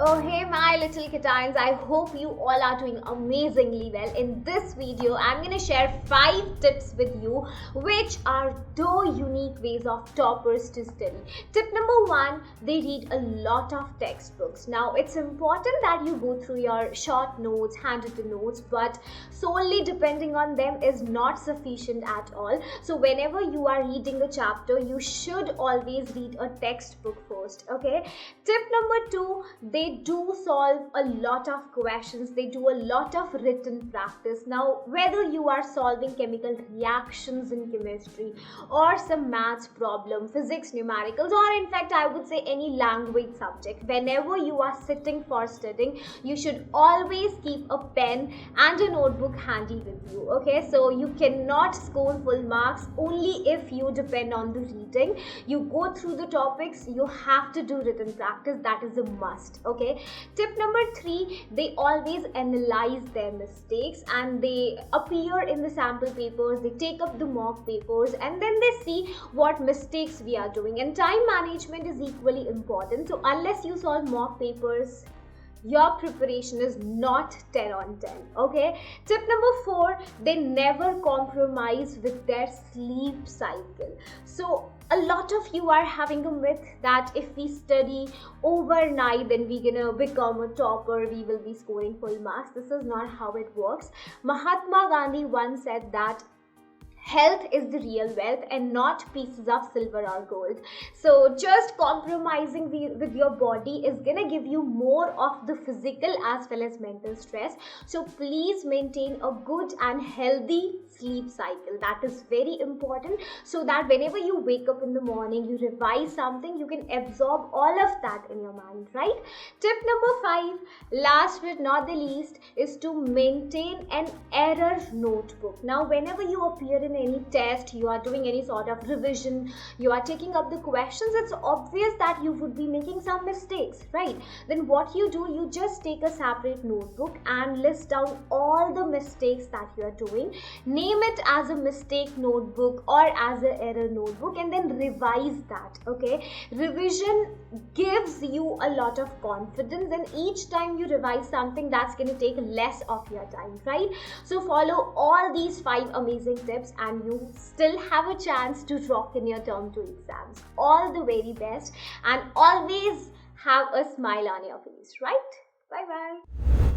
Oh, hey, my little kittens. I hope you all are doing amazingly well. In this video, I'm going to share 5 tips with you, which are the unique ways of toppers to study. Tip number 1, they read a lot of textbooks. Now, it's important that you go through your short notes, handwritten notes, but solely depending on them is not sufficient at all. So, whenever you are reading a chapter, you should always read a textbook first, okay? Tip number 2, they do solve a lot of questions. They do a lot of written practice. Now, whether you are solving chemical reactions in chemistry or some maths problem, physics, numericals, or in fact I would say any language subject, whenever you are sitting for studying, you should always keep a pen and a notebook handy with you, okay? So you cannot score full marks only if you depend on the reading. You go through the topics, you have to do written practice. That is a must, okay? Tip number 3, they always analyze their mistakes and they appear in the sample papers. They take up the mock papers and then they see what mistakes we are doing, and time management is equally important. So unless you solve mock papers, your preparation is not 10 on 10, okay? Tip number 4, they never compromise with their sleep cycle. So a lot of you are having a myth that if we study overnight, then we're gonna become a topper, we will be scoring full marks. This is not how it works. Mahatma Gandhi once said that health is the real wealth and not pieces of silver or gold. So just compromising with your body is gonna give you more of the physical as well as mental stress. So please maintain a good and healthy sleep cycle. That is very important, so that whenever you wake up in the morning, you revise something, you can absorb all of that in your mind, right? Tip number 5, last but not the least, is to maintain an error notebook. Now, whenever you appear in any test, you are doing any sort of revision, you are taking up the questions, it's obvious that you would be making some mistakes, right? Then what you do, you just take a separate notebook and list down all the mistakes that you are doing. Name it as a mistake notebook or as an error notebook and then revise that, okay? Revision gives you a lot of confidence, and each time you revise something, that's going to take less of your time, right? So follow all these 5 amazing tips and you still have a chance to rock in your term 2 exams. All the very best, and always have a smile on your face, right? Bye bye.